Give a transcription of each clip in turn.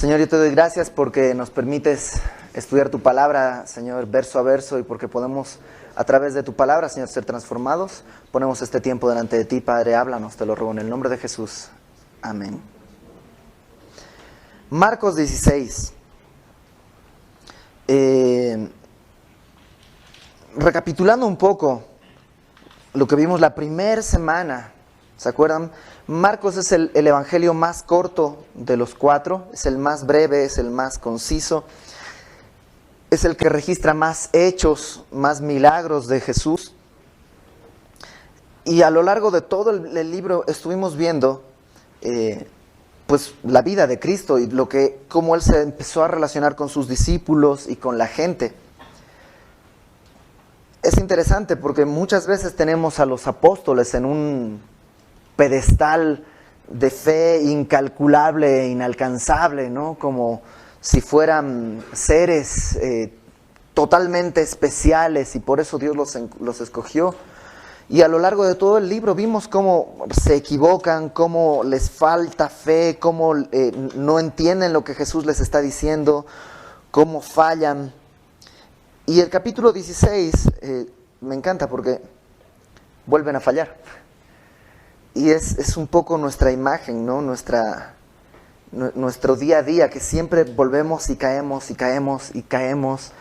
Señor, yo te doy gracias porque nos permites estudiar tu palabra, Señor, verso a verso, y porque podemos, a través de tu palabra, Señor, ser transformados. Ponemos este tiempo delante de ti, Padre, háblanos, te lo ruego en el nombre de Jesús. Amén. Marcos 16. Recapitulando un poco lo que vimos la primera semana, ¿se acuerdan? Marcos es el evangelio más corto de los cuatro, es el más breve, es el más conciso, es el que registra más hechos, más milagros de Jesús. Y a lo largo de todo el libro estuvimos viendo pues la vida de Cristo y cómo Él se empezó a relacionar con sus discípulos y con la gente. Es interesante porque muchas veces tenemos a los apóstoles en un pedestal de fe incalculable e inalcanzable, ¿no? Como si fueran seres totalmente especiales, y por eso Dios los escogió. Y a lo largo de todo el libro vimos cómo se equivocan, cómo les falta fe, cómo no entienden lo que Jesús les está diciendo, cómo fallan. Y el capítulo 16 me encanta porque vuelven a fallar. Y es un poco nuestra imagen, ¿no? Nuestro día a día, que siempre volvemos y caemos y caemos y caemos.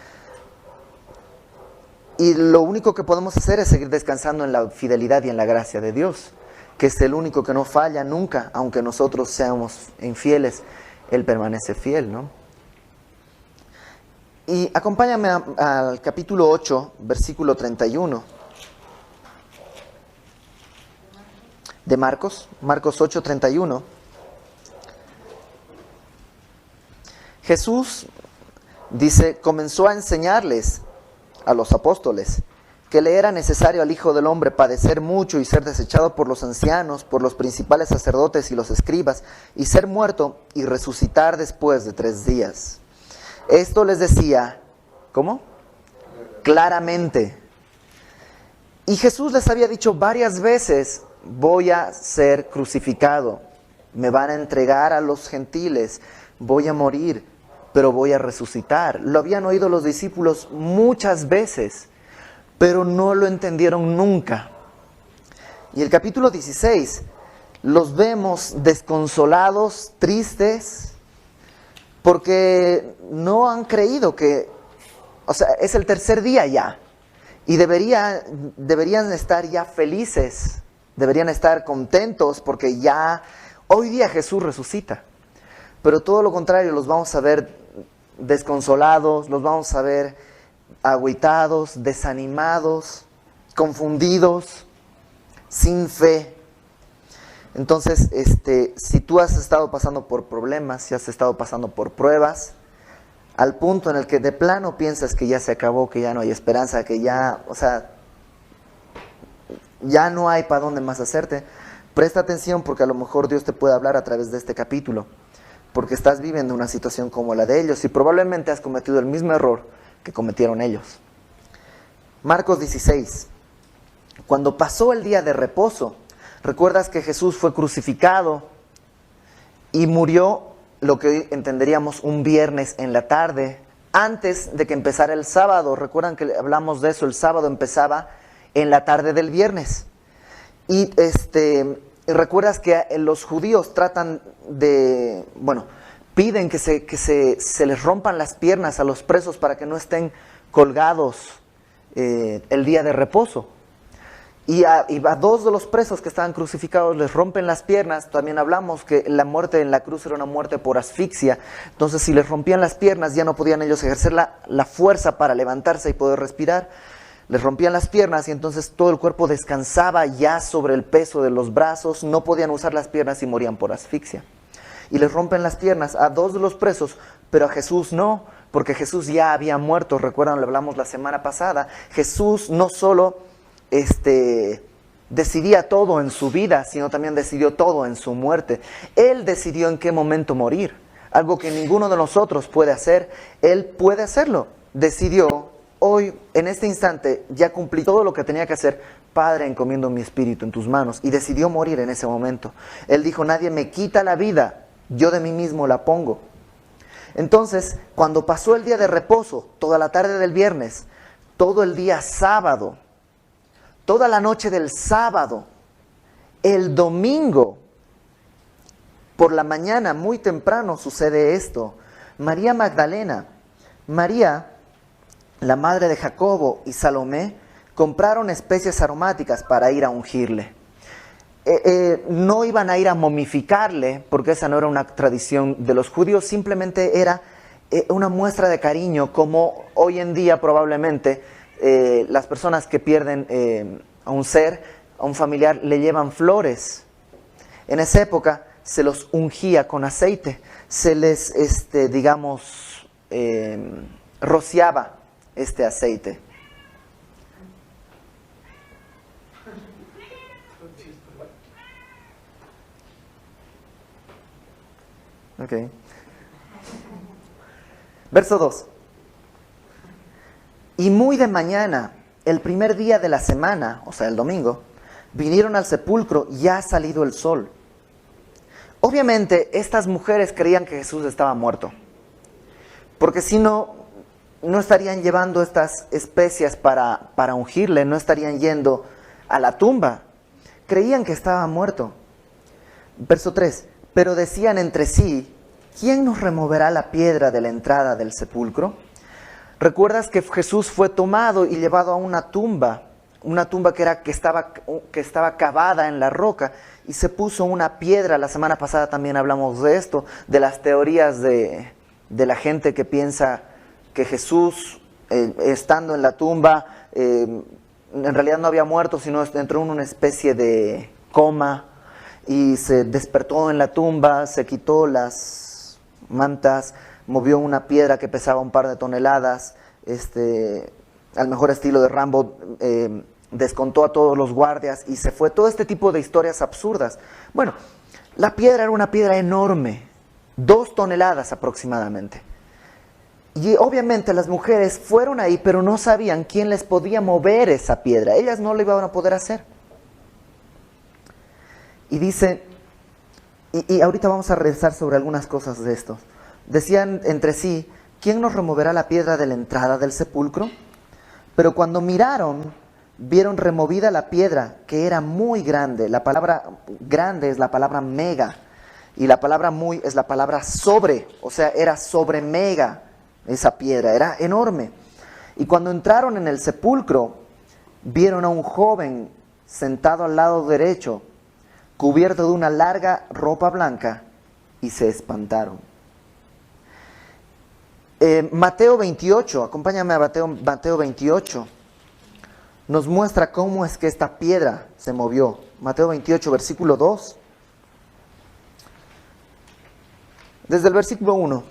Y lo único que podemos hacer es seguir descansando en la fidelidad y en la gracia de Dios, que es el único que no falla nunca, aunque nosotros seamos infieles, Él permanece fiel, ¿no? Y acompáñame al capítulo 8, versículo 31. De Marcos 8, 31. Jesús, dice, comenzó a enseñarles a los apóstoles que le era necesario al Hijo del Hombre padecer mucho y ser desechado por los ancianos, por los principales sacerdotes y los escribas, y ser muerto y resucitar después de 3 días. Esto les decía, ¿cómo? Claramente. Y Jesús les había dicho varias veces: voy a ser crucificado, me van a entregar a los gentiles, voy a morir, pero voy a resucitar. Lo habían oído los discípulos muchas veces, pero no lo entendieron nunca. Y el capítulo 16, los vemos desconsolados, tristes, porque no han creído es el 3er día ya, y deberían estar ya felices. Deberían estar contentos porque ya hoy día Jesús resucita. Pero todo lo contrario, los vamos a ver desconsolados, los vamos a ver agüitados, desanimados, confundidos, sin fe. Entonces, si tú has estado pasando por problemas, si has estado pasando por pruebas, al punto en el que de plano piensas que ya se acabó, que ya no hay esperanza, que ya no hay para dónde más hacerte, presta atención, porque a lo mejor Dios te puede hablar a través de este capítulo, porque estás viviendo una situación como la de ellos y probablemente has cometido el mismo error que cometieron ellos. Marcos 16. Cuando pasó el día de reposo, recuerdas que Jesús fue crucificado y murió lo que hoy entenderíamos un viernes en la tarde, antes de que empezara el sábado. Recuerdan que hablamos de eso, el sábado empezaba en la tarde del viernes. Y recuerdas que los judíos piden que se les rompan las piernas a los presos para que no estén colgados el día de reposo. Y a 2 de los presos que estaban crucificados les rompen las piernas. También hablamos que la muerte en la cruz era una muerte por asfixia. Entonces, si les rompían las piernas, ya no podían ellos ejercer la fuerza para levantarse y poder respirar. Les rompían las piernas y entonces todo el cuerpo descansaba ya sobre el peso de los brazos, no podían usar las piernas y morían por asfixia. Y les rompen las piernas a 2 de los presos, pero a Jesús no, porque Jesús ya había muerto. Recuerdan, lo hablamos la semana pasada. Jesús no solo decidía todo en su vida, sino también decidió todo en su muerte. Él decidió en qué momento morir, algo que ninguno de nosotros puede hacer. Él puede hacerlo. Decidió: hoy, en este instante, ya cumplí todo lo que tenía que hacer. Padre, encomiendo mi espíritu en tus manos. Y decidió morir en ese momento. Él dijo: nadie me quita la vida, yo de mí mismo la pongo. Entonces, cuando pasó el día de reposo, toda la tarde del viernes, todo el día sábado, toda la noche del sábado, el domingo, por la mañana, muy temprano, sucede esto. María Magdalena, María, la madre de Jacobo, y Salomé compraron especias aromáticas para ir a ungirle. No iban a ir a momificarle, porque esa no era una tradición de los judíos, simplemente era una muestra de cariño, como hoy en día probablemente las personas que pierden a un ser, a un familiar, le llevan flores. En esa época se los ungía con aceite, se les, rociaba este aceite. Okay. Verso 2. Y muy de mañana, el primer día de la semana, o sea, el domingo, vinieron al sepulcro ya ha salido el sol. Obviamente, estas mujeres creían que Jesús estaba muerto, porque si no, no estarían llevando estas especias para ungirle, no estarían yendo a la tumba. Creían que estaba muerto. Verso 3. Pero decían entre sí, ¿quién nos removerá la piedra de la entrada del sepulcro? ¿Recuerdas que Jesús fue tomado y llevado a una tumba que estaba cavada en la roca, y se puso una piedra? La semana pasada también hablamos de esto, de las teorías de la gente que piensa que Jesús, estando en la tumba, en realidad no había muerto, sino entró en una especie de coma, y se despertó en la tumba, se quitó las mantas, movió una piedra que pesaba un par de toneladas, al mejor estilo de Rambo, descontó a todos los guardias y se fue. Todo este tipo de historias absurdas. Bueno, la piedra era una piedra enorme, 2 toneladas aproximadamente. Y obviamente las mujeres fueron ahí, pero no sabían quién les podía mover esa piedra. Ellas no lo iban a poder hacer. Y dice, y ahorita vamos a revisar sobre algunas cosas de esto. Decían entre sí, ¿quién nos removerá la piedra de la entrada del sepulcro? Pero cuando miraron, vieron removida la piedra, que era muy grande. La palabra grande es la palabra mega, y la palabra muy es la palabra sobre, o sea, era sobre mega esa piedra, era enorme. Y cuando entraron en el sepulcro, vieron a un joven sentado al lado derecho, cubierto de una larga ropa blanca, y se espantaron. Mateo 28, acompáñame a Mateo 28, nos muestra cómo es que esta piedra se movió. Mateo 28, versículo 2. Desde el versículo 1,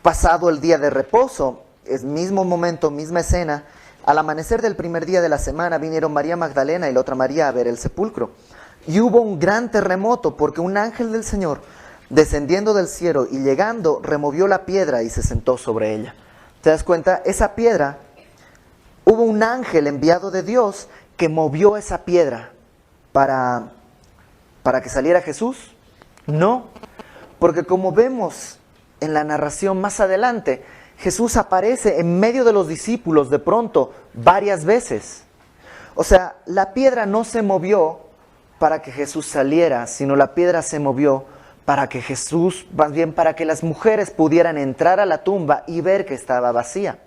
pasado el día de reposo, es mismo momento, misma escena, al amanecer del primer día de la semana vinieron María Magdalena y la otra María a ver el sepulcro. Y hubo un gran terremoto, porque un ángel del Señor, descendiendo del cielo y llegando, removió la piedra y se sentó sobre ella. ¿Te das cuenta? Esa piedra, hubo un ángel enviado de Dios que movió esa piedra para que saliera Jesús. No, porque como vemos en la narración más adelante, Jesús aparece en medio de los discípulos de pronto varias veces. O sea, la piedra no se movió para que Jesús saliera, sino la piedra se movió para que Jesús, más bien para que las mujeres pudieran entrar a la tumba y ver que estaba vacía.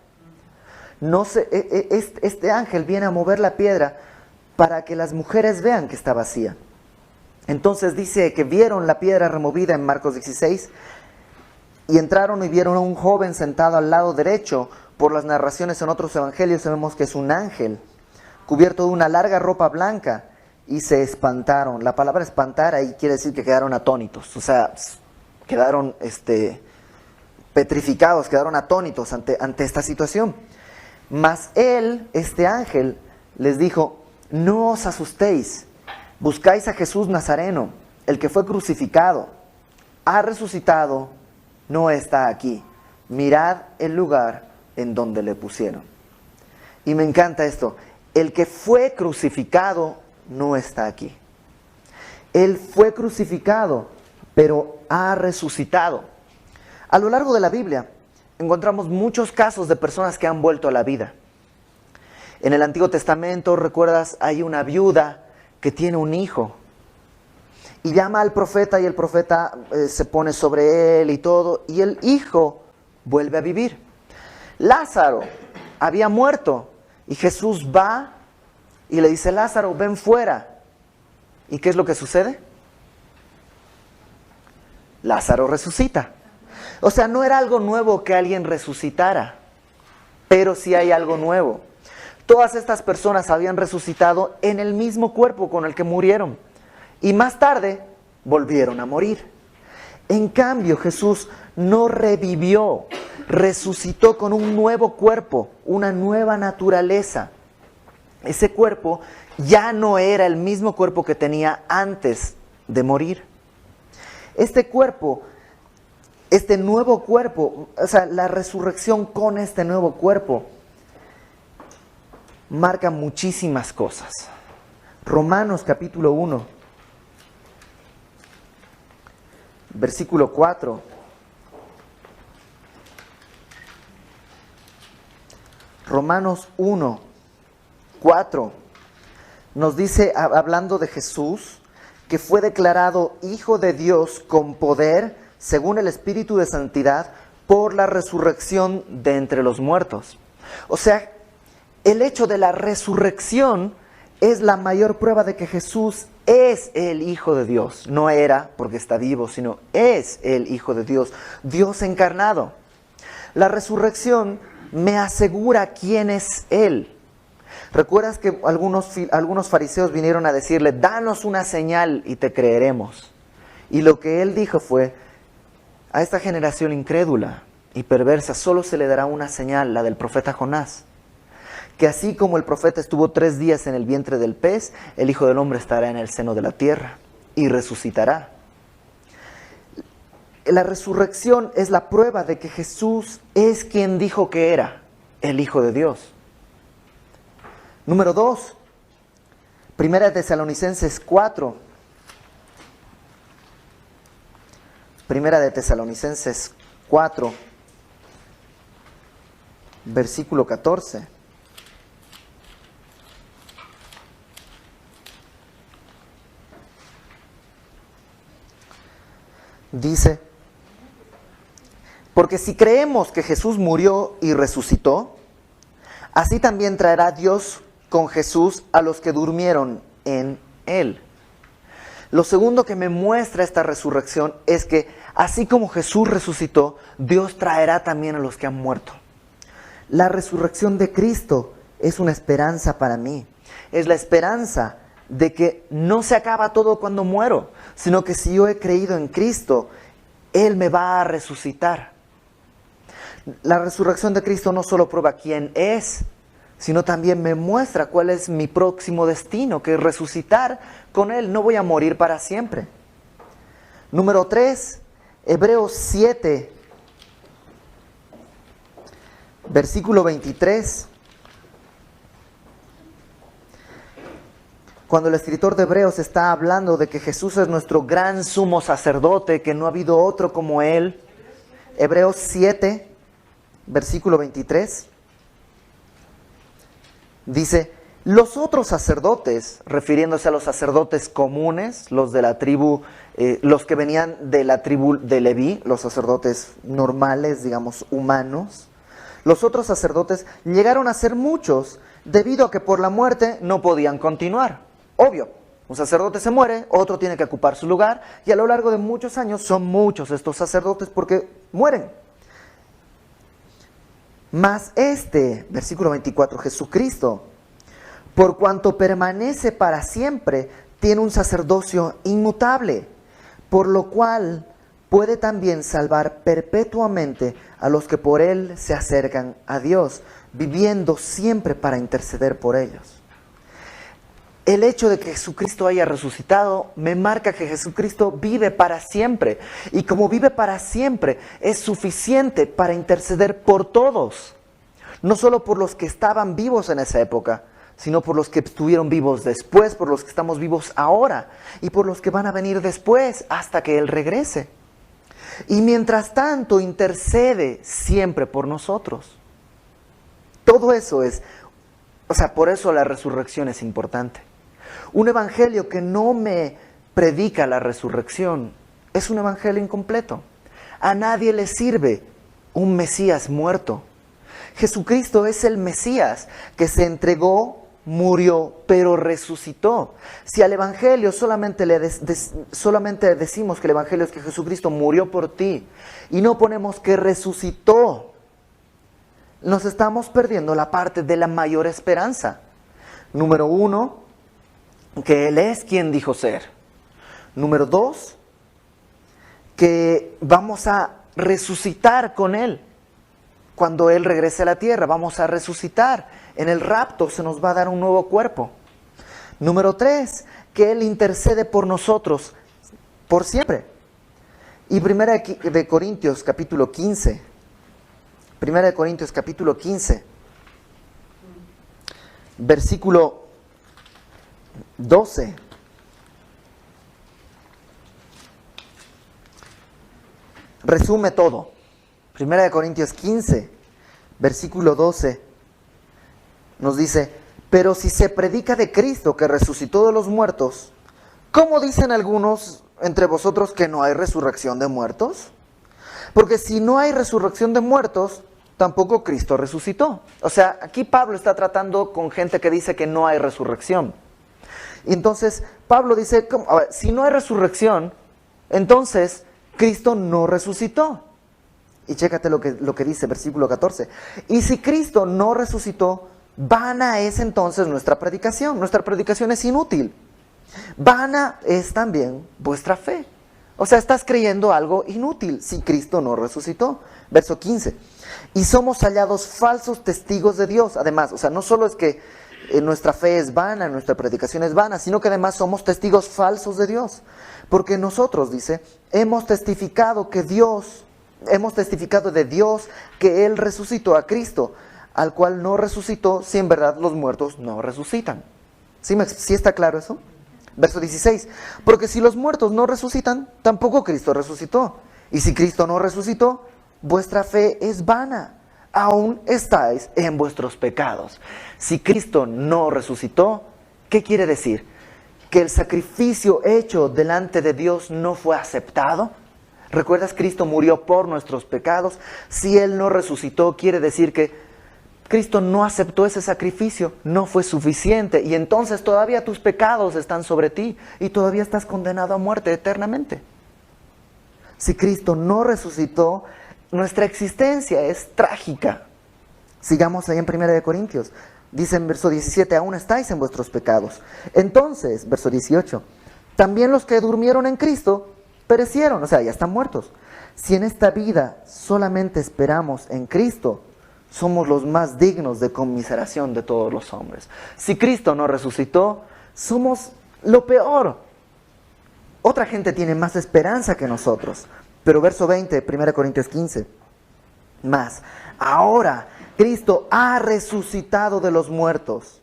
Este ángel viene a mover la piedra para que las mujeres vean que está vacía. Entonces dice que vieron la piedra removida en Marcos 16, y entraron y vieron a un joven sentado al lado derecho. Por las narraciones en otros evangelios sabemos que es un ángel, cubierto de una larga ropa blanca, y se espantaron. La palabra espantar ahí quiere decir que quedaron atónitos, o sea, quedaron petrificados, quedaron atónitos ante esta situación. Mas él, este ángel, les dijo, no os asustéis, buscáis a Jesús Nazareno, el que fue crucificado, ha resucitado, no está aquí, mirad el lugar en donde le pusieron. Y me encanta esto, el que fue crucificado no está aquí. Él fue crucificado, pero ha resucitado. A lo largo de la Biblia encontramos muchos casos de personas que han vuelto a la vida. En el Antiguo Testamento, recuerdas, hay una viuda que tiene un hijo y llama al profeta y el profeta se pone sobre él y todo, y el hijo vuelve a vivir. Lázaro había muerto y Jesús va y le dice: Lázaro, ven fuera. ¿Y qué es lo que sucede? Lázaro resucita. O sea, no era algo nuevo que alguien resucitara, pero sí hay algo nuevo. Todas estas personas habían resucitado en el mismo cuerpo con el que murieron y más tarde volvieron a morir. En cambio, Jesús no revivió, resucitó con un nuevo cuerpo, una nueva naturaleza. Ese cuerpo ya no era el mismo cuerpo que tenía antes de morir. Este cuerpo, este nuevo cuerpo, o sea, la resurrección con este nuevo cuerpo, marca muchísimas cosas. Romanos capítulo 1, versículo 4. Romanos 1, 4 nos dice, hablando de Jesús, que fue declarado Hijo de Dios con poder, según el Espíritu de Santidad, por la resurrección de entre los muertos. O sea, el hecho de la resurrección es la mayor prueba de que Jesús es el Hijo de Dios. No era porque está vivo, sino es el Hijo de Dios, Dios encarnado. La resurrección me asegura quién es Él. ¿Recuerdas que algunos fariseos vinieron a decirle: danos una señal y te creeremos? Y lo que Él dijo fue: a esta generación incrédula y perversa solo se le dará una señal, la del profeta Jonás. Que así como el profeta estuvo 3 días en el vientre del pez, el Hijo del Hombre estará en el seno de la tierra y resucitará. La resurrección es la prueba de que Jesús es quien dijo que era, el Hijo de Dios. Número 2, Primera de Tesalonicenses 4. Primera de Tesalonicenses 4, versículo 14. Dice: porque si creemos que Jesús murió y resucitó, así también traerá Dios con Jesús a los que durmieron en Él. Lo segundo que me muestra esta resurrección es que así como Jesús resucitó, Dios traerá también a los que han muerto. La resurrección de Cristo es una esperanza para mí. Es la esperanza de que no se acaba todo cuando muero, sino que si yo he creído en Cristo, Él me va a resucitar. La resurrección de Cristo no solo prueba quién es, sino también me muestra cuál es mi próximo destino, que es resucitar con Él. No voy a morir para siempre. Número 3, Hebreos 7, versículo 23. Cuando el escritor de Hebreos está hablando de que Jesús es nuestro gran sumo sacerdote, que no ha habido otro como Él. Hebreos 7, versículo 23. Dice: los otros sacerdotes, refiriéndose a los sacerdotes comunes, los de la tribu, los que venían de la tribu de Leví, los sacerdotes normales, digamos, humanos. Los otros sacerdotes llegaron a ser muchos debido a que por la muerte no podían continuar. Obvio, un sacerdote se muere, otro tiene que ocupar su lugar, y a lo largo de muchos años son muchos estos sacerdotes porque mueren. Mas versículo 24, Jesucristo, por cuanto permanece para siempre, tiene un sacerdocio inmutable, por lo cual puede también salvar perpetuamente a los que por Él se acercan a Dios, viviendo siempre para interceder por ellos. El hecho de que Jesucristo haya resucitado me marca que Jesucristo vive para siempre. Y como vive para siempre, es suficiente para interceder por todos. No solo por los que estaban vivos en esa época, sino por los que estuvieron vivos después, por los que estamos vivos ahora y por los que van a venir después hasta que Él regrese. Y mientras tanto intercede siempre por nosotros. Todo eso es, por eso la resurrección es importante. Un evangelio que no me predica la resurrección es un evangelio incompleto. A nadie le sirve un Mesías muerto. Jesucristo es el Mesías que se entregó, murió, pero resucitó. Si al evangelio solamente decimos que el evangelio es que Jesucristo murió por ti y no ponemos que resucitó, nos estamos perdiendo la parte de la mayor esperanza. Número 1, que Él es quien dijo ser. Número 2, que vamos a resucitar con Él. Cuando Él regrese a la tierra, vamos a resucitar. En el rapto se nos va a dar un nuevo cuerpo. Número 3, que Él intercede por nosotros por siempre. Y 1 de Corintios capítulo 15. 1 de Corintios capítulo 15, versículo 12. Resume todo. 1 de Corintios 15, versículo 12, nos dice: pero si se predica de Cristo que resucitó de los muertos, ¿cómo dicen algunos entre vosotros que no hay resurrección de muertos? Porque si no hay resurrección de muertos, tampoco Cristo resucitó. Aquí Pablo está tratando con gente que dice que no hay resurrección. Y entonces Pablo dice, si no hay resurrección, entonces Cristo no resucitó. Y chécate lo que dice, versículo 14. Y si Cristo no resucitó, vana es entonces nuestra predicación. Nuestra predicación es inútil. Vana es también vuestra fe. Estás creyendo algo inútil si Cristo no resucitó. Verso 15. Y somos hallados falsos testigos de Dios. Además, no solo es que nuestra fe es vana, nuestra predicación es vana, sino que además somos testigos falsos de Dios. Porque nosotros, dice, hemos testificado de Dios que Él resucitó a Cristo, al cual no resucitó si en verdad los muertos no resucitan. ¿Sí está claro eso? Verso 16. Porque si los muertos no resucitan, tampoco Cristo resucitó. Y si Cristo no resucitó, vuestra fe es vana, aún estáis en vuestros pecados. Si Cristo no resucitó, ¿qué quiere decir? ¿Que el sacrificio hecho delante de Dios no fue aceptado? ¿Recuerdas? Cristo murió por nuestros pecados. Si Él no resucitó, quiere decir que Cristo no aceptó ese sacrificio, no fue suficiente, y entonces todavía tus pecados están sobre ti y todavía estás condenado a muerte eternamente. Si Cristo no resucitó, nuestra existencia es trágica. Sigamos ahí en 1 de Corintios. Dice en verso 17, aún estáis en vuestros pecados. Entonces, verso 18, también los que durmieron en Cristo perecieron, ya están muertos. Si en esta vida solamente esperamos en Cristo, somos los más dignos de conmiseración de todos los hombres. Si Cristo no resucitó, somos lo peor. Otra gente tiene más esperanza que nosotros. Pero verso 20, 1 Corintios 15, más. Ahora Cristo ha resucitado de los muertos.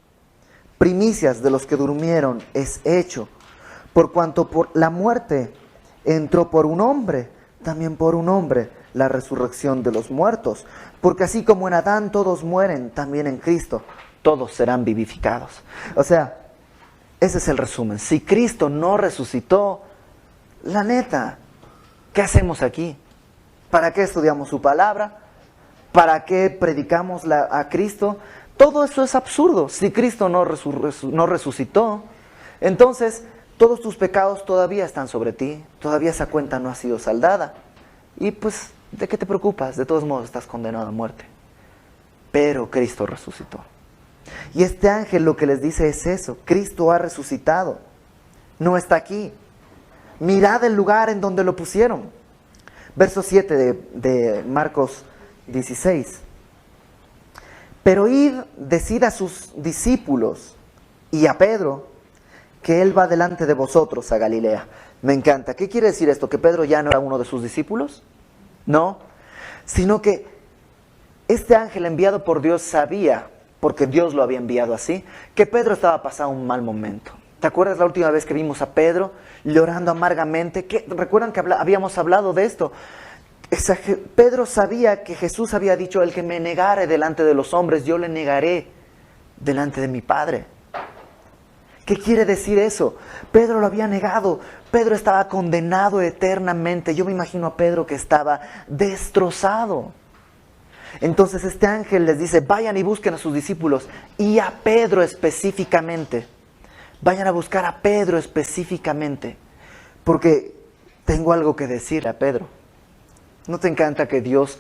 Primicias de los que durmieron es hecho. Por cuanto por la muerte entró por un hombre, también por un hombre la resurrección de los muertos. Porque así como en Adán todos mueren, también en Cristo todos serán vivificados. Ese es el resumen. Si Cristo no resucitó, la neta, ¿qué hacemos aquí? ¿Para qué estudiamos su palabra? ¿Para qué predicamos a Cristo? Todo eso es absurdo. Si Cristo no resucitó, entonces todos tus pecados todavía están sobre ti. Todavía esa cuenta no ha sido saldada. Y pues, ¿de qué te preocupas? De todos modos estás condenado a muerte. Pero Cristo resucitó. Y este ángel lo que les dice es eso. Cristo ha resucitado. No está aquí. Mirad el lugar en donde lo pusieron. Verso 7 de Marcos 16. Pero id, decid a sus discípulos y a Pedro que Él va delante de vosotros a Galilea. Me encanta. ¿Qué quiere decir esto? ¿Que Pedro ya no era uno de sus discípulos? No. Sino que este ángel enviado por Dios sabía, porque Dios lo había enviado así, que Pedro estaba pasando un mal momento. ¿Te acuerdas la última vez que vimos a Pedro llorando amargamente? ¿Recuerdan que habíamos hablado de esto? Pedro sabía que Jesús había dicho: el que me negare delante de los hombres, yo le negaré delante de mi Padre. ¿Qué quiere decir eso? Pedro lo había negado. Pedro estaba condenado eternamente. Yo me imagino a Pedro que estaba destrozado. Entonces este ángel les dice: vayan y busquen a sus discípulos, y a Pedro específicamente. Vayan a buscar a Pedro específicamente, porque tengo algo que decirle a Pedro. ¿No te encanta que Dios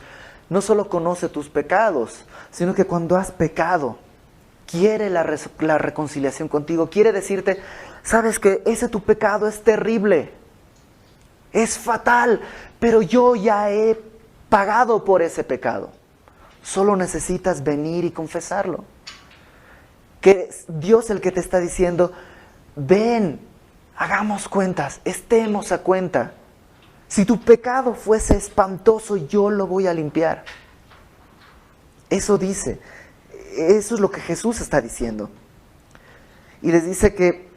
no solo conoce tus pecados, sino que cuando has pecado, quiere la reconciliación contigo? Quiere decirte: sabes que ese tu pecado es terrible, es fatal, pero yo ya he pagado por ese pecado. Solo necesitas venir y confesarlo. Que es Dios el que te está diciendo: ven, hagamos cuentas, estemos a cuenta. Si tu pecado fuese espantoso, yo lo voy a limpiar. Eso dice, eso es lo que Jesús está diciendo. Y les dice que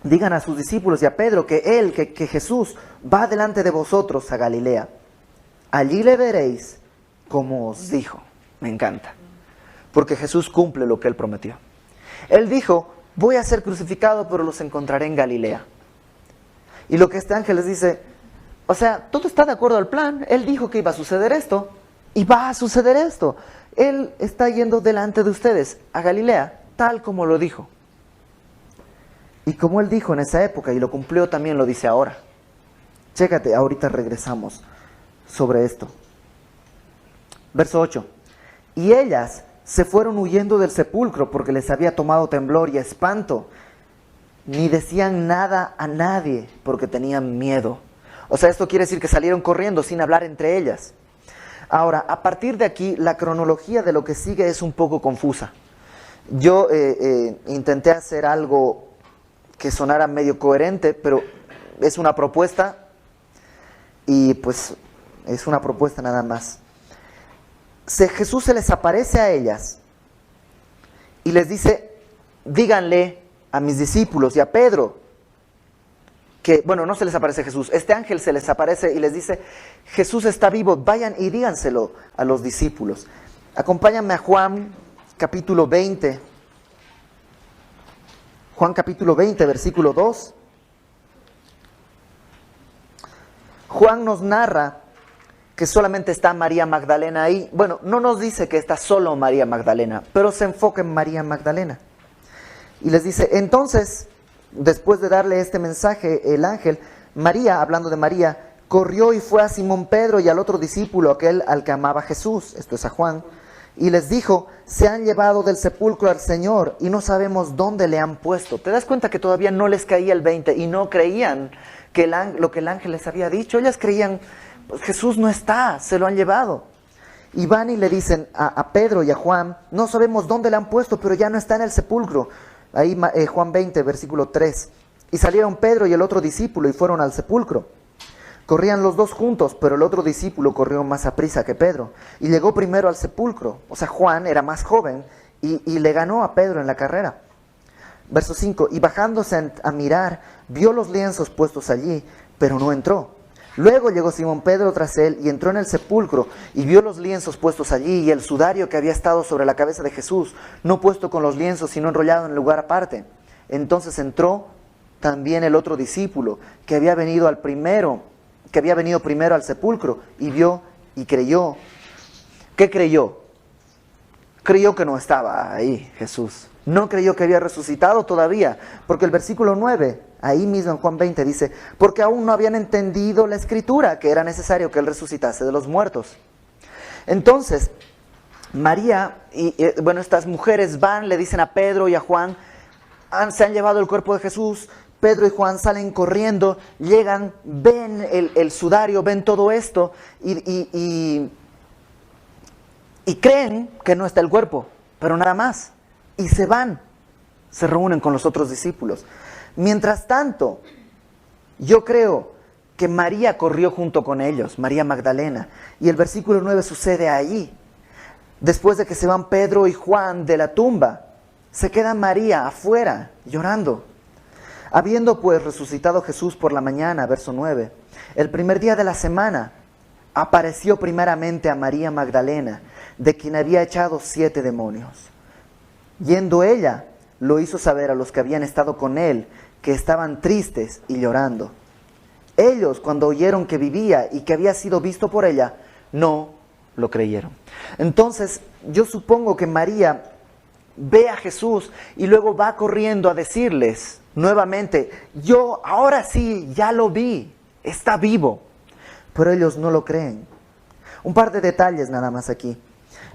digan a sus discípulos y a Pedro que Jesús va delante de vosotros a Galilea. Allí le veréis como os dijo. Me encanta, porque Jesús cumple lo que Él prometió. Él dijo: voy a ser crucificado, pero los encontraré en Galilea. Y lo que este ángel les dice, o sea, todo está de acuerdo al plan. Él dijo que iba a suceder esto, y va a suceder esto. Él está yendo delante de ustedes a Galilea, tal como lo dijo. Y como Él dijo en esa época, y lo cumplió, también lo dice ahora. Chécate, ahorita regresamos sobre esto. Verso 8. Y ellas se fueron huyendo del sepulcro, porque les había tomado temblor y espanto. Ni decían nada a nadie, porque tenían miedo. O sea, esto quiere decir que salieron corriendo sin hablar entre ellas. Ahora, a partir de aquí, la cronología de lo que sigue es un poco confusa. Yo intenté hacer algo que sonara medio coherente, pero es una propuesta, y pues es una propuesta nada más. Jesús se les aparece a ellas y les dice: díganle a mis discípulos y a Pedro que, bueno, no se les aparece Jesús, este ángel se les aparece y les dice: Jesús está vivo, vayan y díganselo a los discípulos. Acompáñame a Juan capítulo 20. Juan capítulo 20, versículo 2. Juan nos narra que solamente está María Magdalena ahí. Bueno, no nos dice que está solo María Magdalena, pero se enfoca en María Magdalena. Y les dice: entonces, después de darle este mensaje, el ángel, María, hablando de María, corrió y fue a Simón Pedro y al otro discípulo, aquel al que amaba Jesús, esto es a Juan, y les dijo: se han llevado del sepulcro al Señor y no sabemos dónde le han puesto. ¿Te das cuenta que todavía no les caía el 20 y no creían que lo que el ángel les había dicho? Ellas creían: pues Jesús no está, se lo han llevado. Y van y le dicen a Pedro y a Juan: no sabemos dónde le han puesto, pero ya no está en el sepulcro. Ahí Juan 20, versículo 3. Y salieron Pedro y el otro discípulo y fueron al sepulcro. Corrían los dos juntos, pero el otro discípulo corrió más aprisa que Pedro y llegó primero al sepulcro. O sea, Juan era más joven y le ganó a Pedro en la carrera. Verso 5. Y bajándose a mirar, vio los lienzos puestos allí, pero no entró. Luego llegó Simón Pedro tras él y entró en el sepulcro y vio los lienzos puestos allí y el sudario que había estado sobre la cabeza de Jesús, no puesto con los lienzos, sino enrollado en lugar aparte. Entonces entró también el otro discípulo que había venido primero al sepulcro, y vio y creyó. ¿Qué creyó? Creyó que no estaba ahí Jesús. No creyó que había resucitado todavía, porque el versículo 9, ahí mismo en Juan 20 dice: porque aún no habían entendido la escritura, que era necesario que Él resucitase de los muertos. Entonces, María y estas mujeres van, le dicen a Pedro y a Juan: se han llevado el cuerpo de Jesús. Pedro y Juan salen corriendo, llegan, ven el sudario, ven todo esto y creen que no está el cuerpo, pero nada más. Y se van, se reúnen con los otros discípulos. Mientras tanto, yo creo que María corrió junto con ellos, María Magdalena, y el versículo 9 sucede allí. Después de que se van Pedro y Juan de la tumba, se queda María afuera llorando. Habiendo pues resucitado Jesús por la mañana, verso 9, el primer día de la semana, apareció primeramente a María Magdalena, de quien había echado 7 demonios. Yendo ella, lo hizo saber a los que habían estado con él, que estaban tristes y llorando. Ellos, cuando oyeron que vivía y que había sido visto por ella, no lo creyeron. Entonces, yo supongo que María ve a Jesús y luego va corriendo a decirles nuevamente, yo ahora sí, ya lo vi, está vivo. Pero ellos no lo creen. Un par de detalles nada más aquí.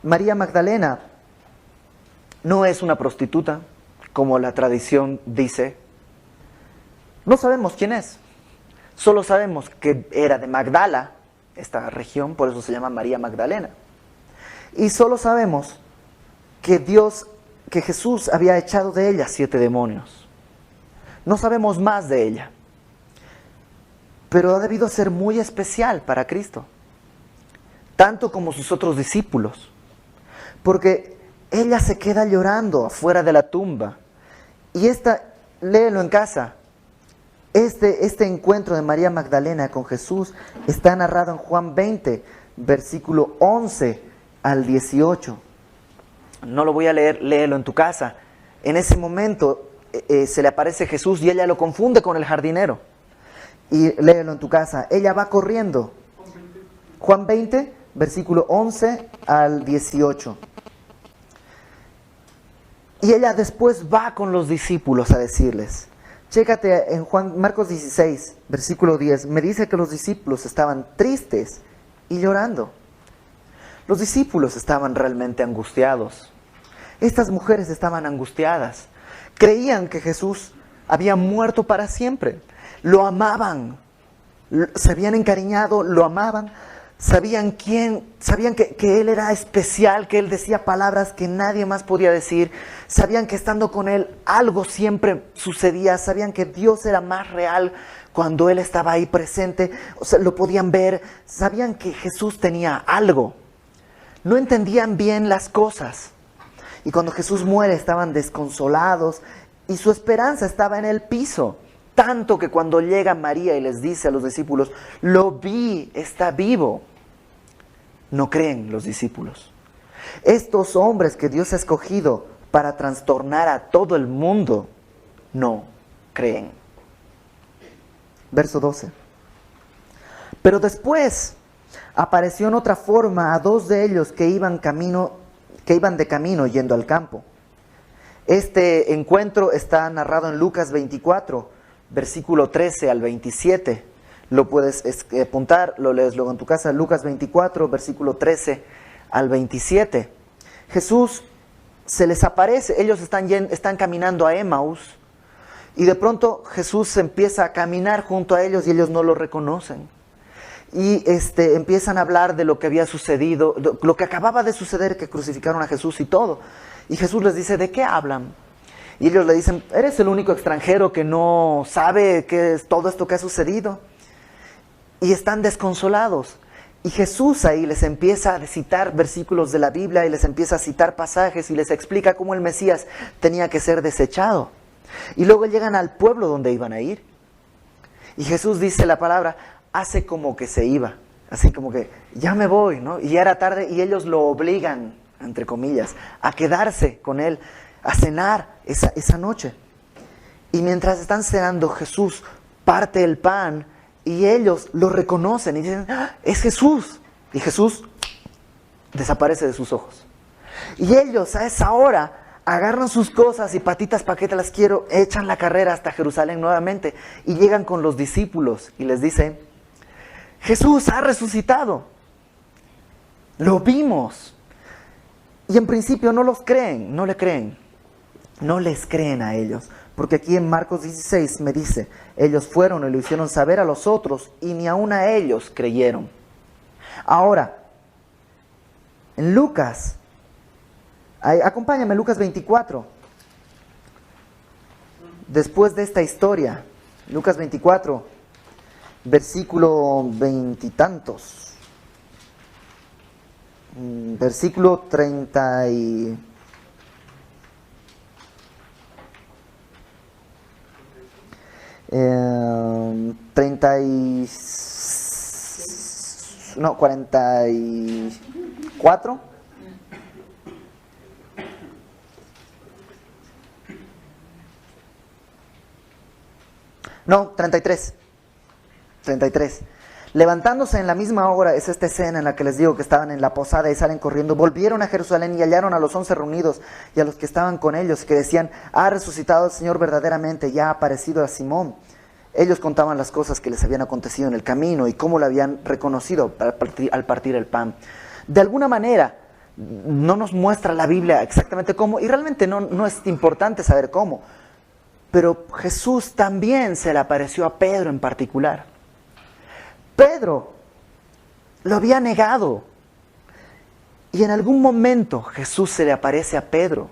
María Magdalena no es una prostituta, como la tradición dice. No sabemos quién es. Solo sabemos que era de Magdala, esta región, por eso se llama María Magdalena. Y solo sabemos que Jesús había echado de ella 7 demonios. No sabemos más de ella. Pero ha debido ser muy especial para Cristo, tanto como sus otros discípulos, porque ella se queda llorando afuera de la tumba. Y léelo en casa. Este encuentro de María Magdalena con Jesús está narrado en Juan 20, versículo 11 al 18. No lo voy a leer, léelo en tu casa. En ese momento se le aparece Jesús y ella lo confunde con el jardinero. Y léelo en tu casa. Ella va corriendo. Juan 20, versículo 11 al 18. Y ella después va con los discípulos a decirles. Chécate en Marcos 16, versículo 10. Me dice que los discípulos estaban tristes y llorando. Los discípulos estaban realmente angustiados. Estas mujeres estaban angustiadas. Creían que Jesús había muerto para siempre. Lo amaban. Se habían encariñado, lo amaban. Sabían que Él era especial, que Él decía palabras que nadie más podía decir. Sabían que estando con Él algo siempre sucedía. Sabían que Dios era más real cuando Él estaba ahí presente. O sea, lo podían ver. Sabían que Jesús tenía algo. No entendían bien las cosas. Y cuando Jesús muere estaban desconsolados y su esperanza estaba en el piso. Tanto que cuando llega María y les dice a los discípulos, lo vi, está vivo, no creen los discípulos. Estos hombres que Dios ha escogido para trastornar a todo el mundo, no creen. Verso 12. Pero después apareció en otra forma a 2 de ellos que iban de camino yendo al campo. Este encuentro está narrado en Lucas 24, versículo 13 al 27. Lo puedes apuntar, lo lees luego en tu casa. Lucas 24, versículo 13 al 27. Jesús se les aparece. Ellos están caminando a Emaús. Y de pronto Jesús empieza a caminar junto a ellos y ellos no lo reconocen. Y empiezan a hablar de lo que había sucedido, lo que acababa de suceder, que crucificaron a Jesús y todo. Y Jesús les dice, ¿de qué hablan? Y ellos le dicen, eres el único extranjero que no sabe qué es todo esto que ha sucedido. Y están desconsolados. Y Jesús ahí les empieza a citar versículos de la Biblia y les empieza a citar pasajes y les explica cómo el Mesías tenía que ser desechado. Y luego llegan al pueblo donde iban a ir. Y Jesús dice la palabra, hace como que se iba. Así como que, ya me voy, ¿no? Y ya era tarde y ellos lo obligan, entre comillas, a quedarse con él, a cenar esa noche. Y mientras están cenando, Jesús parte el pan y ellos lo reconocen y dicen, ¡ah, es Jesús! Y Jesús desaparece de sus ojos. Y ellos a esa hora agarran sus cosas y patitas, ¿para qué te las quiero? Echan la carrera hasta Jerusalén nuevamente y llegan con los discípulos y les dicen, Jesús ha resucitado. Lo vimos. Y en principio no los creen, no le creen. No les creen a ellos, porque aquí en Marcos 16 me dice, ellos fueron y lo hicieron saber a los otros y ni aun a ellos creyeron. Ahora, en Lucas, acompáñame, Lucas 24, después de esta historia, Lucas 24, versículo veintitantos, versículo 30 y... 44. No, 33. Levantándose en la misma hora, es esta escena en la que les digo que estaban en la posada y salen corriendo, volvieron a Jerusalén y hallaron a los 11 reunidos y a los que estaban con ellos, que decían: ha resucitado el Señor verdaderamente, ya ha aparecido a Simón. Ellos contaban las cosas que les habían acontecido en el camino y cómo lo habían reconocido al partir el pan. De alguna manera, no nos muestra la Biblia exactamente cómo, y realmente no es importante saber cómo, pero Jesús también se le apareció a Pedro en particular. Pedro lo había negado y en algún momento Jesús se le aparece a Pedro,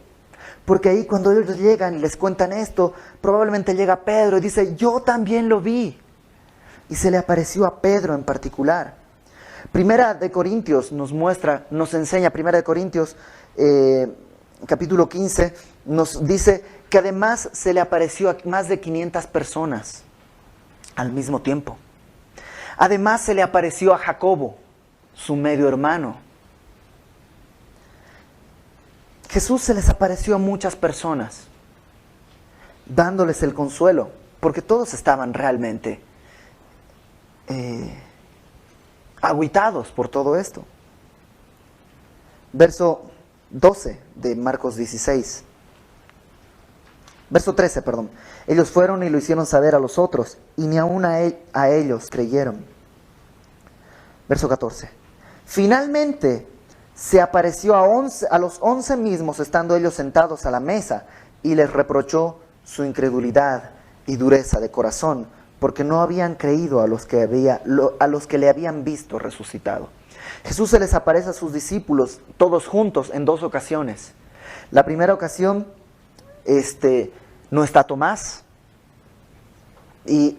porque ahí cuando ellos llegan y les cuentan esto, probablemente llega Pedro y dice: yo también lo vi, y se le apareció a Pedro en particular. Primera de Corintios nos enseña, Primera de Corintios capítulo 15, nos dice que además se le apareció a más de 500 personas al mismo tiempo. Además se le apareció a Jacobo, su medio hermano. Jesús se les apareció a muchas personas, dándoles el consuelo, porque todos estaban realmente agüitados por todo esto. Verso 12 de Marcos 16. Verso 13, perdón. Ellos fueron y lo hicieron saber a los otros, y ni aun a ellos creyeron. Verso 14. Finalmente se apareció a los 11 mismos, estando ellos sentados a la mesa, y les reprochó su incredulidad y dureza de corazón, porque no habían creído a los que le habían visto resucitado. Jesús se les aparece a sus discípulos todos juntos en 2 ocasiones. La primera ocasión, no está Tomás, y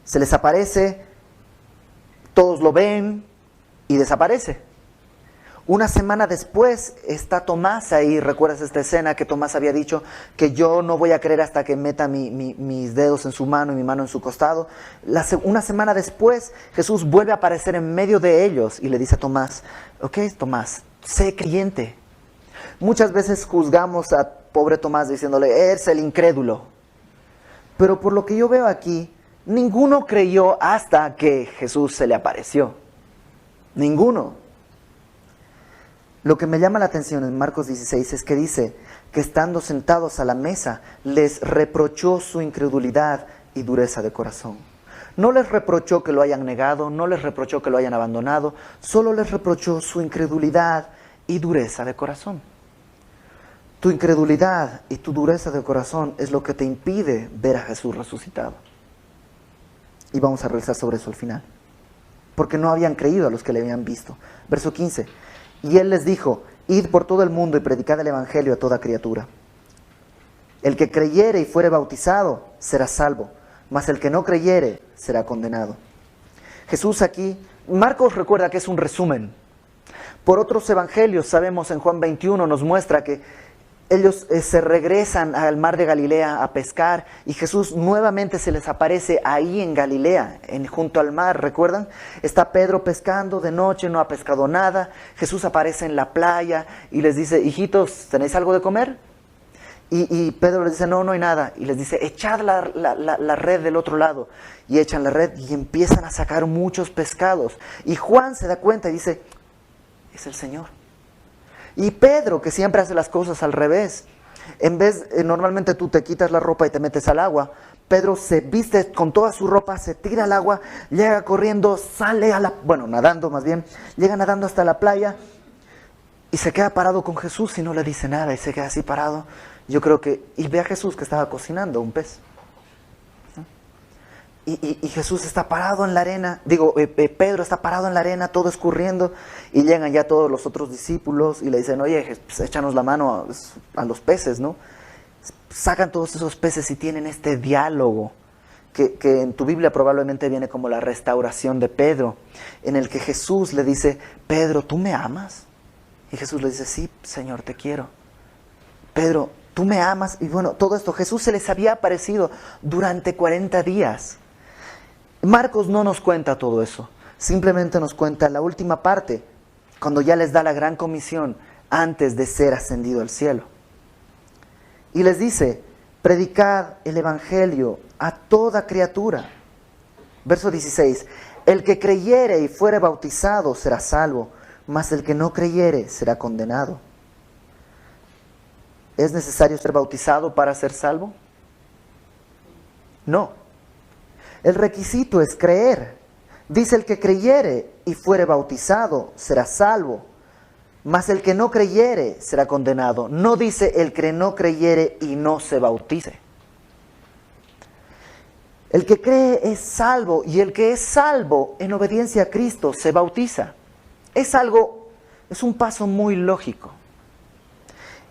se les aparece, todos lo ven y desaparece. Una semana después está Tomás ahí. ¿Recuerdas esta escena que Tomás había dicho que yo no voy a creer hasta que meta mis dedos en su mano y mi mano en su costado? Una semana después Jesús vuelve a aparecer en medio de ellos y le dice a Tomás: ok, Tomás, sé creyente. Muchas veces juzgamos a pobre Tomás diciéndole: eres el incrédulo. Pero por lo que yo veo aquí, ninguno creyó hasta que Jesús se le apareció. Ninguno. Lo que me llama la atención en Marcos 16 es que dice que estando sentados a la mesa, les reprochó su incredulidad y dureza de corazón. No les reprochó que lo hayan negado, no les reprochó que lo hayan abandonado, solo les reprochó su incredulidad y dureza de corazón. Tu incredulidad y tu dureza de corazón es lo que te impide ver a Jesús resucitado. Y vamos a regresar sobre eso al final. Porque no habían creído a los que le habían visto. Verso 15. Y él les dijo: id por todo el mundo y predicad el evangelio a toda criatura. El que creyere y fuere bautizado será salvo, mas el que no creyere será condenado. Jesús aquí, Marcos recuerda que es un resumen. Por otros evangelios sabemos, en Juan 21 nos muestra que ellos se regresan al mar de Galilea a pescar y Jesús nuevamente se les aparece ahí en Galilea, junto al mar. ¿Recuerdan? Está Pedro pescando de noche, no ha pescado nada. Jesús aparece en la playa y les dice: hijitos, ¿tenéis algo de comer? Y Pedro les dice: no hay nada. Y les dice: echad la red del otro lado. Y echan la red y empiezan a sacar muchos pescados. Y Juan se da cuenta y dice: es el Señor. Y Pedro, que siempre hace las cosas al revés, normalmente tú te quitas la ropa y te metes al agua, Pedro se viste con toda su ropa, se tira al agua, llega corriendo, nadando más bien, llega nadando hasta la playa y se queda parado con Jesús y no le dice nada y se queda así parado. Yo creo que, y ve a Jesús que estaba cocinando un pez. Y Jesús está parado en la arena, Pedro está parado en la arena, todo escurriendo, y llegan ya todos los otros discípulos y le dicen: oye, pues échanos la mano a los peces, ¿no? Sacan todos esos peces y tienen este diálogo, que en tu Biblia probablemente viene como la restauración de Pedro, en el que Jesús le dice: Pedro, ¿tú me amas? Y Jesús le dice: sí, Señor, te quiero. Pedro, tú me amas. Y bueno, todo esto, Jesús se les había aparecido durante 40 días. Marcos no nos cuenta todo eso, simplemente nos cuenta la última parte, cuando ya les da la gran comisión antes de ser ascendido al cielo. Y les dice, predicad el evangelio a toda criatura. Verso 16, el que creyere y fuere bautizado será salvo, mas el que no creyere será condenado. ¿Es necesario ser bautizado para ser salvo? No. El requisito es creer. Dice, el que creyere y fuere bautizado será salvo, mas el que no creyere será condenado. No dice el que no creyere y no se bautice. El que cree es salvo, y el que es salvo en obediencia a Cristo se bautiza. Es un paso muy lógico.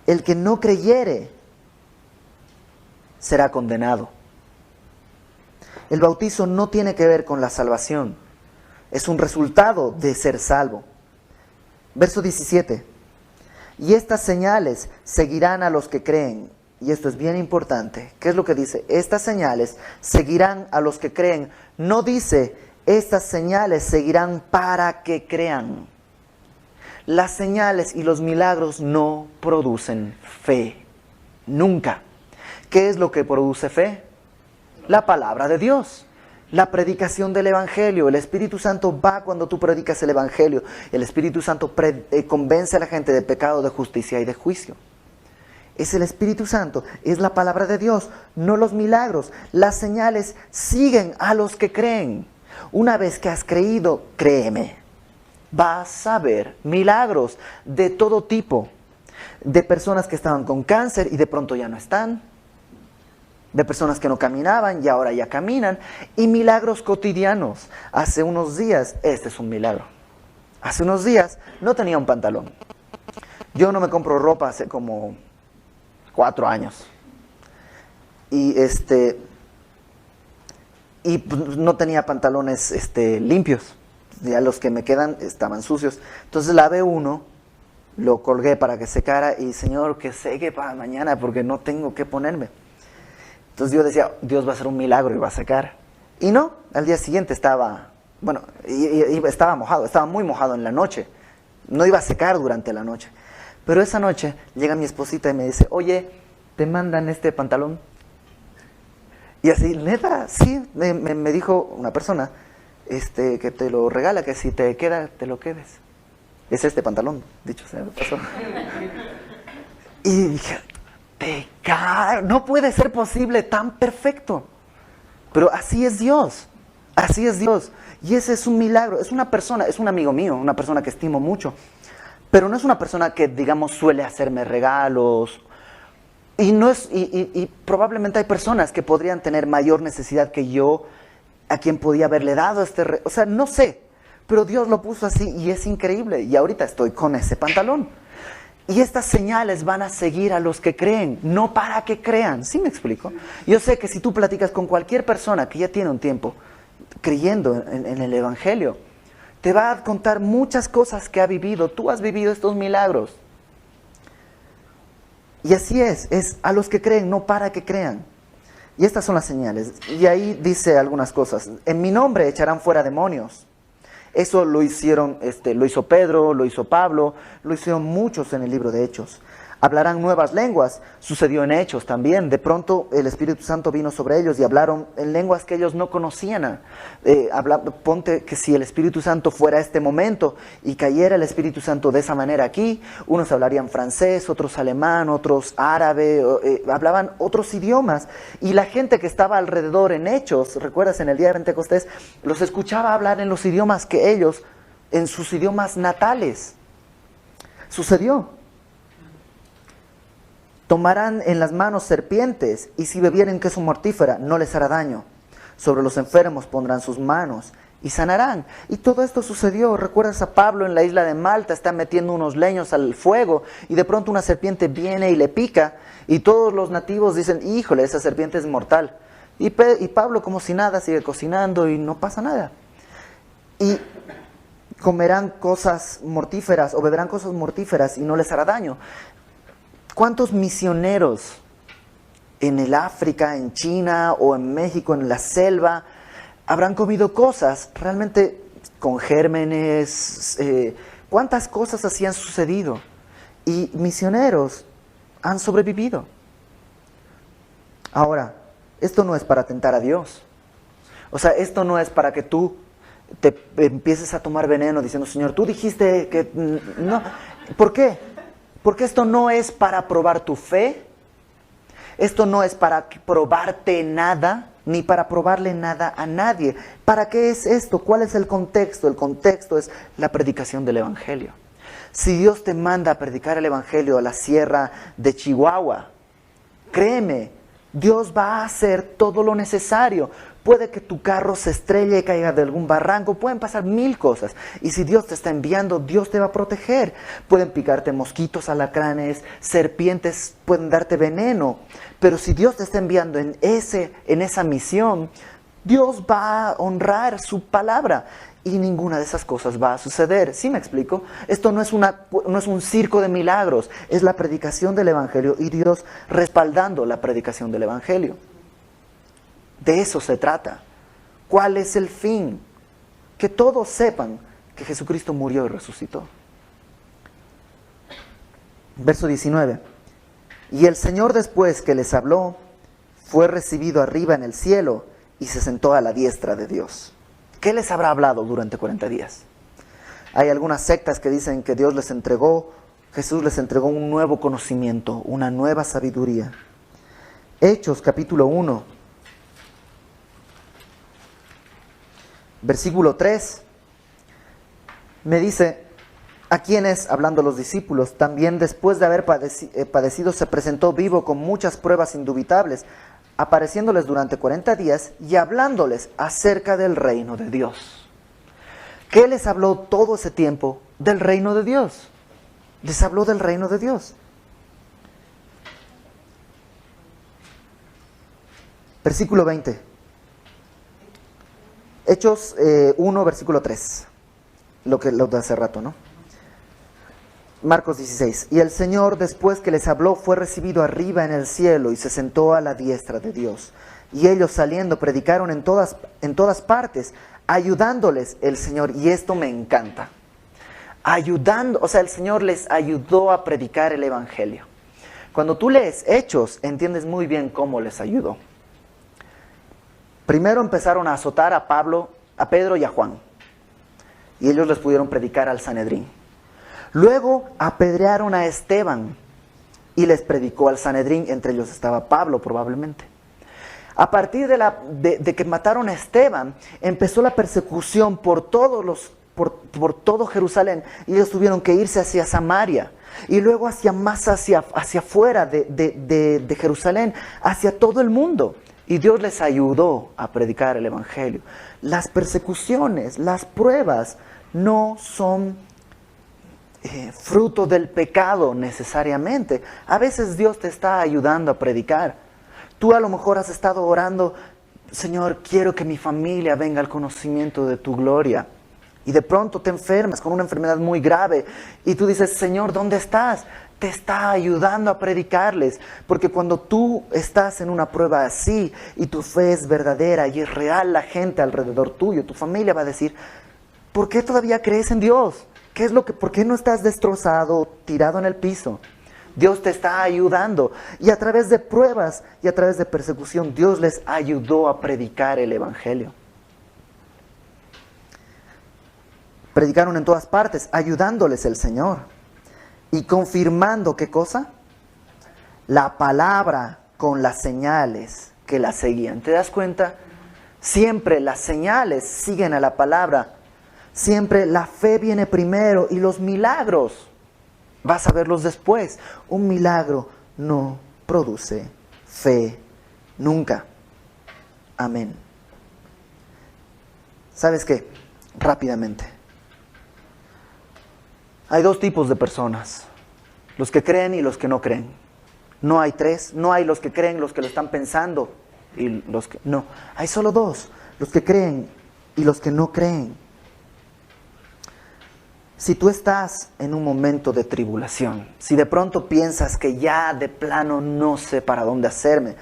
El que no creyere será condenado. El bautizo no tiene que ver con la salvación, es un resultado de ser salvo. Verso 17, y estas señales seguirán a los que creen. Y esto es bien importante. ¿Qué es lo que dice? Estas señales seguirán a los que creen. No dice, estas señales seguirán para que crean. Las señales y los milagros no producen fe. Nunca. ¿Qué es lo que produce fe? La palabra de Dios. La predicación del Evangelio. El Espíritu Santo va cuando tú predicas el Evangelio. El Espíritu Santo convence a la gente de pecado, de justicia y de juicio. Es el Espíritu Santo, es la palabra de Dios, no los milagros. Las señales siguen a los que creen. Una vez que has creído, créeme, vas a ver milagros de todo tipo. De personas que estaban con cáncer y de pronto ya no están. De personas que no caminaban y ahora ya caminan. Y milagros cotidianos. Hace unos días, este es un milagro. Hace unos días no tenía un pantalón. Yo no me compro ropa hace como 4 años. Y no tenía pantalones limpios. Ya los que me quedan estaban sucios. Entonces lavé uno, lo colgué para que secara y Señor, que seque para mañana porque no tengo que ponerme. Entonces yo decía, Dios va a hacer un milagro y va a secar. Y no, al día siguiente estaba mojado, estaba muy mojado en la noche. No iba a secar durante la noche. Pero esa noche llega mi esposita y me dice, oye, ¿te mandan este pantalón? Y así, neta, sí, me dijo una persona que te lo regala, que si te queda, te lo quedes. Es este pantalón, dicho sea de paso. Y dije, no puede ser posible tan perfecto. Pero así es Dios, así es Dios. Y ese es un milagro, es una persona, es un amigo mío, una persona que estimo mucho. Pero no es una persona que, digamos, suele hacerme regalos. Y probablemente hay personas que podrían tener mayor necesidad que yo, a quien podía haberle dado o sea, no sé. Pero Dios lo puso así y es increíble. Y ahorita estoy con ese pantalón. Y estas señales van a seguir a los que creen, no para que crean. ¿Sí me explico? Yo sé que si tú platicas con cualquier persona que ya tiene un tiempo creyendo en el Evangelio, te va a contar muchas cosas que ha vivido. Tú has vivido estos milagros. Y así es a los que creen, no para que crean. Y estas son las señales. Y ahí dice algunas cosas. En mi nombre echarán fuera demonios. Eso lo hicieron, lo hizo Pedro, lo hizo Pablo, lo hicieron muchos en el libro de Hechos. Hablarán nuevas lenguas, sucedió en Hechos también. De pronto el Espíritu Santo vino sobre ellos y hablaron en lenguas que ellos no conocían. Ponte que si el Espíritu Santo fuera este momento y cayera el Espíritu Santo de esa manera aquí, unos hablarían francés, otros alemán, otros árabe, hablaban otros idiomas. Y la gente que estaba alrededor en Hechos, recuerdas en el día de Pentecostés, los escuchaba hablar en los idiomas que ellos, en sus idiomas natales. Sucedió. Tomarán en las manos serpientes, y si bebieren queso mortífera, no les hará daño. Sobre los enfermos pondrán sus manos y sanarán. Y todo esto sucedió. ¿Recuerdas a Pablo en la isla de Malta? Está metiendo unos leños al fuego y de pronto una serpiente viene y le pica. Y todos los nativos dicen, híjole, esa serpiente es mortal. Y Pablo, como si nada, sigue cocinando y no pasa nada. Y comerán cosas mortíferas o beberán cosas mortíferas y no les hará daño. ¿Cuántos misioneros en el África, en China o en México, en la selva, habrán comido cosas realmente con gérmenes? ¿Cuántas cosas así han sucedido? Y misioneros han sobrevivido. Ahora, esto no es para tentar a Dios. O sea, esto no es para que tú te empieces a tomar veneno diciendo, Señor, tú dijiste que... No. ¿Por qué? Porque esto no es para probar tu fe. Esto no es para probarte nada, ni para probarle nada a nadie. ¿Para qué es esto? ¿Cuál es el contexto? El contexto es la predicación del Evangelio. Si Dios te manda a predicar el Evangelio a la sierra de Chihuahua, créeme, Dios va a hacer todo lo necesario. Puede que tu carro se estrelle y caiga de algún barranco, pueden pasar 1000 cosas. Y si Dios te está enviando, Dios te va a proteger. Pueden picarte mosquitos, alacranes, serpientes, pueden darte veneno. Pero si Dios te está enviando en esa misión, Dios va a honrar su palabra. Y ninguna de esas cosas va a suceder. ¿Sí me explico? Esto no es un circo de milagros, es la predicación del Evangelio y Dios respaldando la predicación del Evangelio. De eso se trata. ¿Cuál es el fin? Que todos sepan que Jesucristo murió y resucitó. Verso 19. Y el Señor, después que les habló, fue recibido arriba en el cielo y se sentó a la diestra de Dios. ¿Qué les habrá hablado durante 40 días? Hay algunas sectas que dicen que Jesús les entregó un nuevo conocimiento, una nueva sabiduría. Hechos capítulo 1, versículo 3, me dice, a quienes, hablando los discípulos, también después de haber padecido, se presentó vivo con muchas pruebas indubitables, apareciéndoles durante 40 días y hablándoles acerca del reino de Dios. ¿Qué les habló todo ese tiempo? Del reino de Dios. Les habló del reino de Dios. Versículo 20. Hechos 1, versículo 3. Lo de hace rato, ¿no? Marcos 16. Y el Señor, después que les habló, fue recibido arriba en el cielo y se sentó a la diestra de Dios. Y ellos saliendo predicaron en todas partes, ayudándoles el Señor. Y esto me encanta. El Señor les ayudó a predicar el Evangelio. Cuando tú lees Hechos, entiendes muy bien cómo les ayudó. Primero empezaron a azotar a Pedro y a Juan. Y ellos les pudieron predicar al Sanedrín. Luego apedrearon a Esteban y les predicó al Sanedrín, entre ellos estaba Pablo probablemente. A partir de que mataron a Esteban, empezó la persecución por todo Jerusalén y ellos tuvieron que irse hacia Samaria y luego hacia afuera de Jerusalén, hacia todo el mundo. Y Dios les ayudó a predicar el Evangelio. Las persecuciones, las pruebas no son fruto del pecado necesariamente. A veces Dios te está ayudando a predicar. Tú a lo mejor has estado orando, Señor, quiero que mi familia venga al conocimiento de tu gloria. Y de pronto te enfermas con una enfermedad muy grave y tú dices, Señor, ¿dónde estás? Te está ayudando a predicarles, porque cuando tú estás en una prueba así y tu fe es verdadera y es real, la gente alrededor tuyo, tu familia va a decir, ¿por qué todavía crees en Dios? ¿Por qué no estás destrozado, tirado en el piso? Dios te está ayudando. Y a través de pruebas y a través de persecución, Dios les ayudó a predicar el Evangelio. Predicaron en todas partes, ayudándoles el Señor. Y confirmando, ¿qué cosa? La palabra con las señales que la seguían. ¿Te das cuenta? Siempre las señales siguen a la palabra. Siempre la fe viene primero y los milagros vas a verlos después. Un milagro no produce fe nunca. Amén. ¿Sabes qué? Rápidamente. Hay dos tipos de personas. Los que creen y los que no creen. No hay tres. No hay los que creen, los que lo están pensando y los que no. Hay solo dos. Los que creen y los que no creen. Si tú estás en un momento de tribulación, si de pronto piensas que ya de plano no sé para dónde hacerme,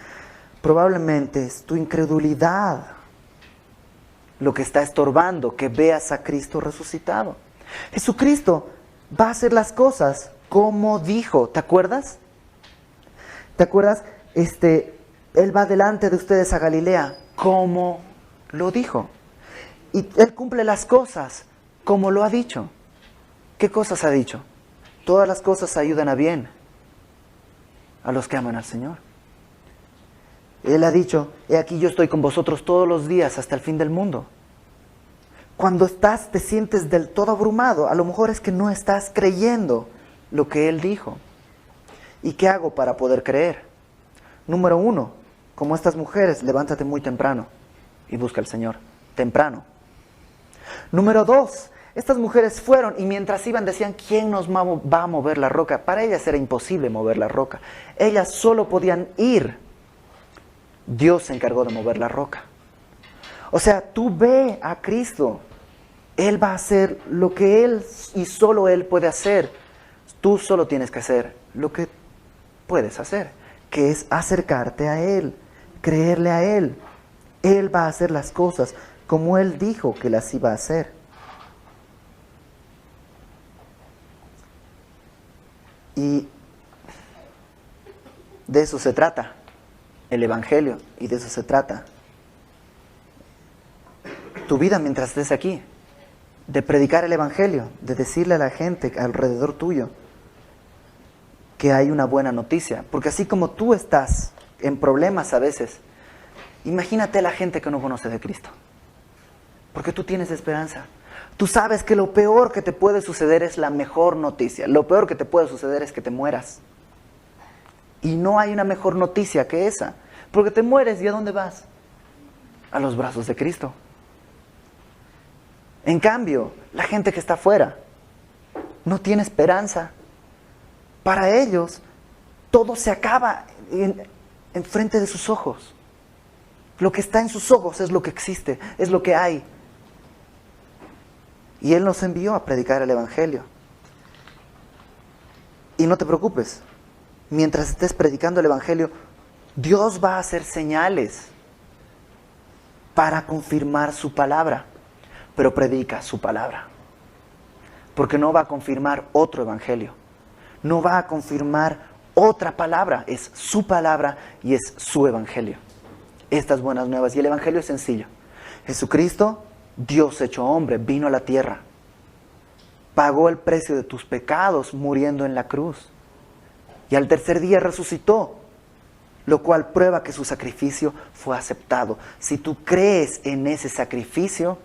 probablemente es tu incredulidad lo que está estorbando que veas a Cristo resucitado. Jesucristo va a hacer las cosas como dijo, ¿te acuerdas? ¿Te acuerdas? Él va delante de ustedes a Galilea, como lo dijo. Y Él cumple las cosas como lo ha dicho. ¿Qué cosas ha dicho? Todas las cosas ayudan a bien a los que aman al Señor. Él ha dicho, he aquí yo estoy con vosotros todos los días hasta el fin del mundo. Cuando te sientes del todo abrumado, a lo mejor es que no estás creyendo lo que Él dijo. ¿Y qué hago para poder creer? Número 1, como estas mujeres, levántate muy temprano y busca al Señor, temprano. Número 2, estas mujeres fueron y mientras iban decían, ¿quién nos va a mover la roca? Para ellas era imposible mover la roca. Ellas solo podían ir. Dios se encargó de mover la roca. O sea, tú ve a Cristo. Él va a hacer lo que Él y solo Él puede hacer. Tú solo tienes que hacer lo que puedes hacer, que es acercarte a Él, creerle a Él. Él va a hacer las cosas como Él dijo que las iba a hacer. Y de eso se trata el Evangelio, y de eso se trata tu vida mientras estés aquí, de predicar el Evangelio, de decirle a la gente alrededor tuyo que hay una buena noticia. Porque así como tú estás en problemas a veces, imagínate a la gente que no conoce de Cristo. Porque tú tienes esperanza. Tú sabes que lo peor que te puede suceder es la mejor noticia. Lo peor que te puede suceder es que te mueras. Y no hay una mejor noticia que esa. Porque te mueres, ¿y a dónde vas? A los brazos de Cristo. En cambio, la gente que está afuera no tiene esperanza. Para ellos, todo se acaba en frente de sus ojos. Lo que está en sus ojos es lo que existe, es lo que hay. Y Él nos envió a predicar el Evangelio. Y no te preocupes, mientras estés predicando el Evangelio, Dios va a hacer señales para confirmar su palabra. Pero predica su palabra. Porque no va a confirmar otro Evangelio. No va a confirmar otra palabra. Es su palabra y es su Evangelio. Estas buenas nuevas. Y el Evangelio es sencillo. Jesucristo, Dios hecho hombre, vino a la tierra. Pagó el precio de tus pecados muriendo en la cruz. Y al tercer día resucitó. Lo cual prueba que su sacrificio fue aceptado. Si tú crees en ese sacrificio,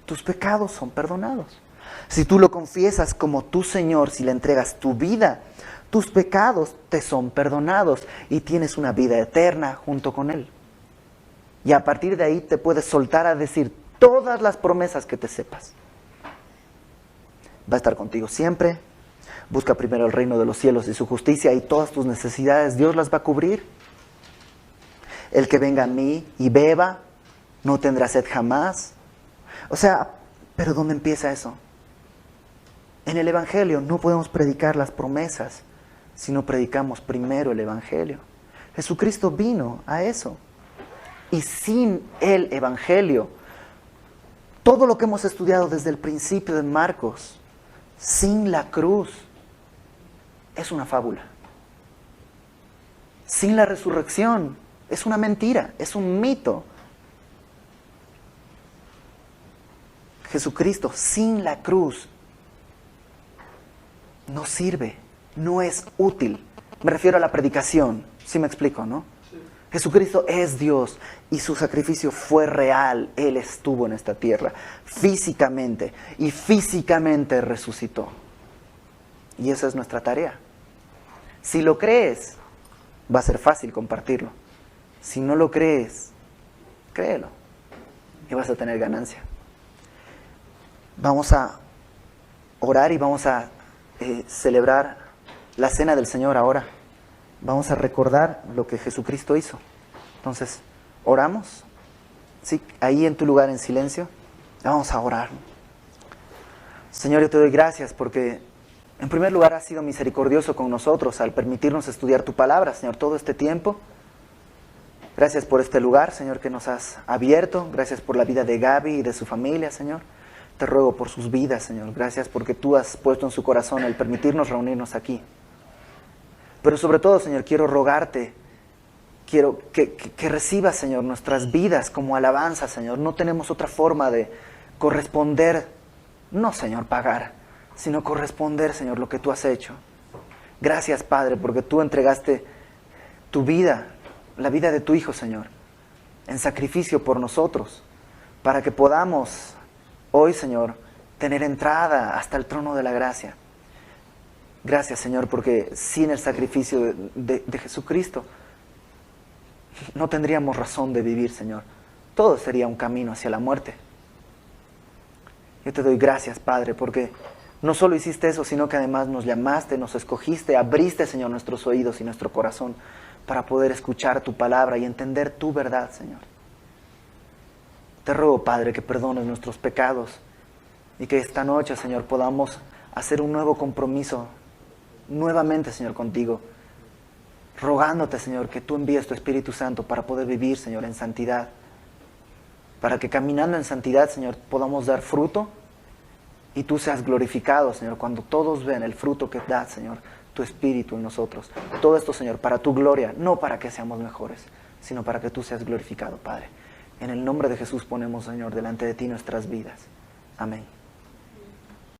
tus pecados son perdonados. Si tú lo confiesas como tu Señor, si le entregas tu vida, tus pecados te son perdonados y tienes una vida eterna junto con Él. Y a partir de ahí te puedes soltar a decir todas las promesas que te sepas. Va a estar contigo siempre. Busca primero el reino de los cielos y su justicia y todas tus necesidades Dios las va a cubrir. El que venga a mí y beba, no tendrá sed jamás. O sea, ¿pero dónde empieza eso? En el Evangelio no podemos predicar las promesas si no predicamos primero el Evangelio. Jesucristo vino a eso. Y sin el Evangelio, todo lo que hemos estudiado desde el principio de Marcos, sin la cruz, es una fábula. Sin la resurrección, es una mentira, es un mito. Jesucristo sin la cruz no sirve, no es útil. Me refiero a la predicación, ¿sí me explico, no? Sí. Jesucristo es Dios y su sacrificio fue real. Él estuvo en esta tierra físicamente y físicamente resucitó. Y esa es nuestra tarea. Si lo crees, va a ser fácil compartirlo. Si no lo crees, créelo y vas a tener ganancia. Vamos a orar y vamos a celebrar la cena del Señor ahora. Vamos a recordar lo que Jesucristo hizo. Entonces, oramos. ¿Sí? Ahí en tu lugar en silencio, vamos a orar. Señor, yo te doy gracias porque, en primer lugar, has sido misericordioso con nosotros al permitirnos estudiar tu palabra, Señor, todo este tiempo. Gracias por este lugar, Señor, que nos has abierto. Gracias por la vida de Gaby y de su familia, Señor. Te ruego por sus vidas, Señor. Gracias porque tú has puesto en su corazón el permitirnos reunirnos aquí. Pero sobre todo, Señor, quiero rogarte, quiero que recibas, Señor, nuestras vidas como alabanza, Señor. No tenemos otra forma de corresponder, no, Señor, pagar, sino corresponder, Señor, lo que tú has hecho. Gracias, Padre, porque tú entregaste tu vida, la vida de tu Hijo, Señor, en sacrificio por nosotros, para que podamos hoy, Señor, tener entrada hasta el trono de la gracia. Gracias, Señor, porque sin el sacrificio de Jesucristo no tendríamos razón de vivir, Señor. Todo sería un camino hacia la muerte. Yo te doy gracias, Padre, porque no solo hiciste eso, sino que además nos llamaste, nos escogiste, abriste, Señor, nuestros oídos y nuestro corazón para poder escuchar tu palabra y entender tu verdad, Señor. Te ruego, Padre, que perdones nuestros pecados y que esta noche, Señor, podamos hacer un nuevo compromiso nuevamente, Señor, contigo, rogándote, Señor, que tú envíes tu Espíritu Santo para poder vivir, Señor, en santidad, para que caminando en santidad, Señor, podamos dar fruto y tú seas glorificado, Señor, cuando todos ven el fruto que da, Señor, tu Espíritu en nosotros. Todo esto, Señor, para tu gloria, no para que seamos mejores, sino para que tú seas glorificado, Padre. En el nombre de Jesús ponemos, Señor, delante de ti nuestras vidas. Amén.